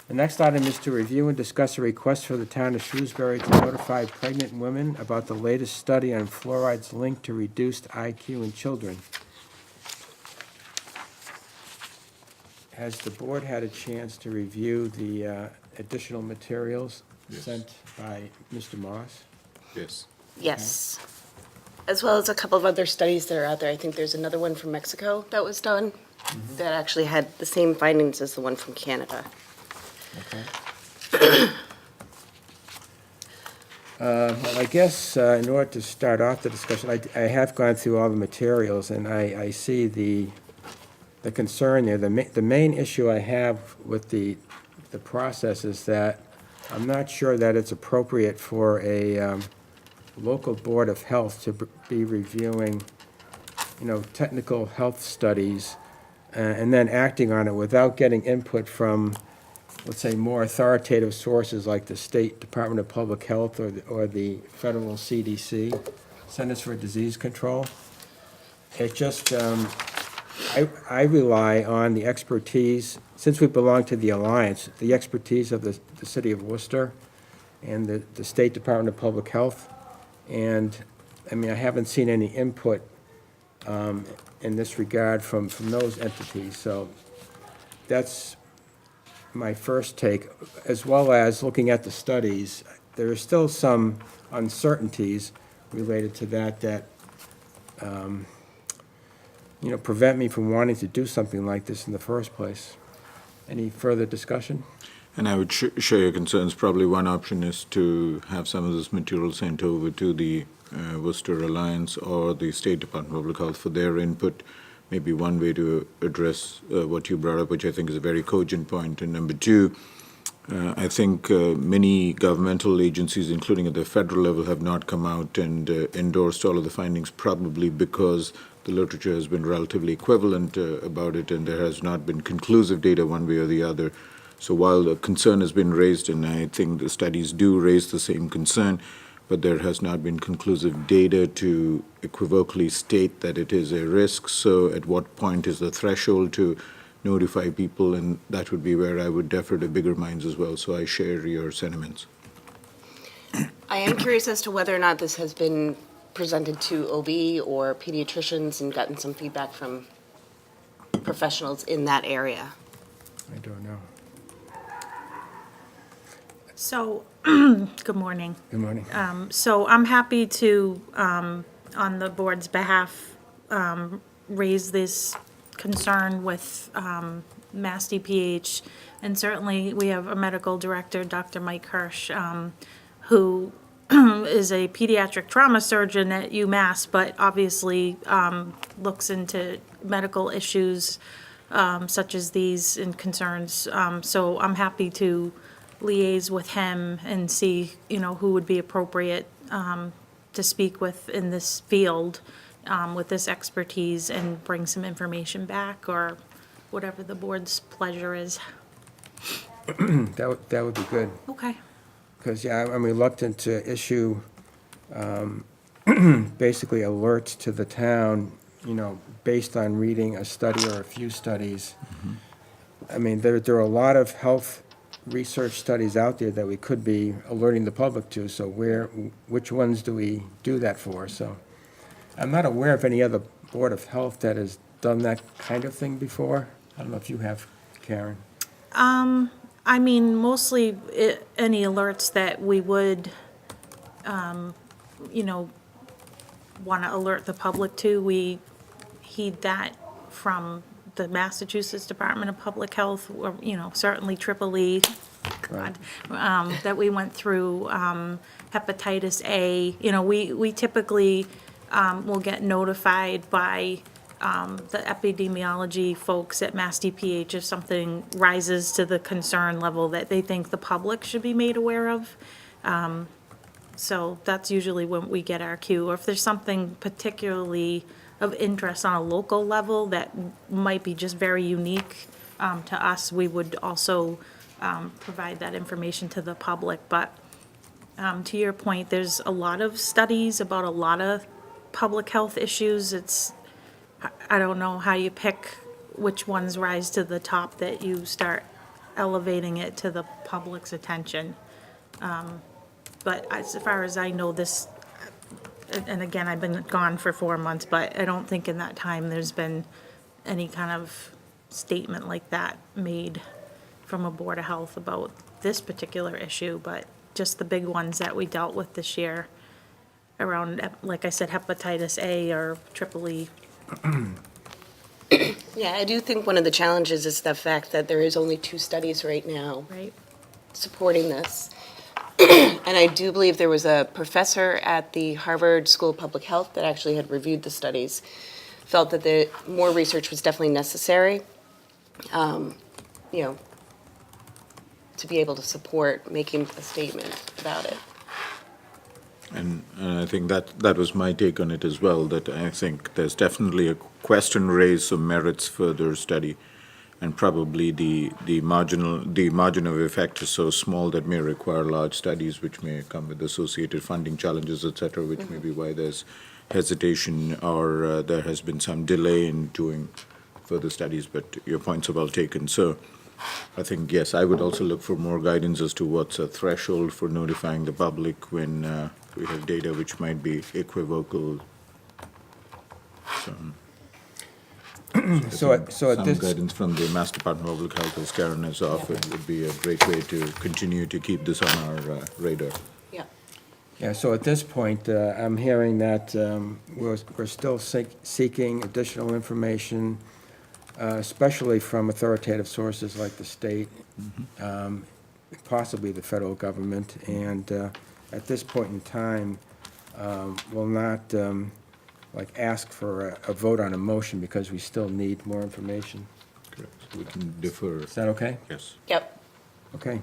The next item is to review and discuss a request for the town of Shrewsbury to notify pregnant women about the latest study on fluoride's link to reduced IQ in children. Has the board had a chance to review the additional materials sent by Mr. Moss? Yes. Yes. As well as a couple of other studies that are out there. I think there's another one from Mexico that was done that actually had the same findings as the one from Canada. Okay. Well, I guess in order to start off the discussion, I have gone through all the materials, and I see the concern there. The main issue I have with the process is that I'm not sure that it's appropriate for a local board of health to be reviewing, technical health studies and then acting on it without getting input from, let's say, more authoritative sources like the State Department of Public Health or the federal CDC, Centers for Disease Control. It just, I rely on the expertise, since we belong to the Alliance, the expertise of the City of Worcester and the State Department of Public Health. And, I haven't seen any input in this regard from those entities. So that's my first take, as well as looking at the studies. There are still some uncertainties related to that prevent me from wanting to do something like this in the first place. Any further discussion? And I would share your concerns. Probably one option is to have some of this material sent over to the Worcester Alliance or the State Department of Public Health for their input. Maybe one way to address what you brought up, which I think is a very cogent point. And number two, I think many governmental agencies, including at the federal level, have not come out and endorsed all of the findings, probably because the literature has been relatively equivalent about it, and there has not been conclusive data one way or the other. So while the concern has been raised, and I think the studies do raise the same concern, but there has not been conclusive data to equivocally state that it is a risk. So at what point is the threshold to notify people? And that would be where I would defer to bigger minds as well. So I share your sentiments. I am curious as to whether or not this has been presented to OB or pediatricians and gotten some feedback from professionals in that area. I don't know. So, good morning. Good morning. So I'm happy to, on the board's behalf, raise this concern with Mass DPH. And certainly, we have a medical director, Dr. Mike Hirsch, who is a pediatric trauma surgeon at UMass, but obviously looks into medical issues such as these and concerns. So I'm happy to liaise with him and see, who would be appropriate to speak with in this field with this expertise and bring some information back or whatever the board's pleasure is. That would be good. Okay. Because, I'm reluctant to issue basically alerts to the town, based on reading a study or a few studies. There are a lot of health research studies out there that we could be alerting the public to, so which ones do we do that for? So I'm not aware of any other Board of Health that has done that kind of thing before. I don't know if you have, Karen. Mostly any alerts that we would, want to alert the public to, we heed that from the Massachusetts Department of Public Health, or, certainly Triple E, Right. that we went through, hepatitis A. We typically will get notified by the epidemiology folks at Mass DPH if something rises to the concern level that they think the public should be made aware of. So that's usually when we get our cue. Or if there's something particularly of interest on a local level that might be just very unique to us, we would also provide that information to the public. But to your point, there's a lot of studies about a lot of public health issues. I don't know how you pick which ones rise to the top that you start elevating it to the public's attention. But as far as I know, this, and again, I've been gone for 4 months, but I don't think in that time there's been any kind of statement like that made from a Board of Health about this particular issue, but just the big ones that we dealt with this year around, like I said, hepatitis A or triple E. Yeah, I do think one of the challenges is the fact that there is only 2 studies right now Right. supporting this. And I do believe there was a professor at the Harvard School of Public Health that actually had reviewed the studies, felt that the more research was definitely necessary, you know, to be able to support making a statement about it. And I think that was my take on it as well, that I think there's definitely a question raised of merits further study, and probably the margin of effect is so small that may require large studies, which may come with associated funding challenges, et cetera, which may be why there's hesitation or there has been some delay in doing further studies, but your points are well taken. So I think, yes, I would also look for more guidance as to what's a threshold for notifying the public when we have data which might be equivocal. So at Some this, guidance from the Mass Department of Public Health, as Karen has offered, would be a great way to continue to keep this on our radar. Yeah. yeah, so at this point, I'm hearing that we're still seeking additional information, especially from authoritative sources like the state, possibly the federal government, and at this point in time, will not ask for a vote on a motion because we still need more information. Correct. We can defer. Is that okay? Yes. Yep. Okay.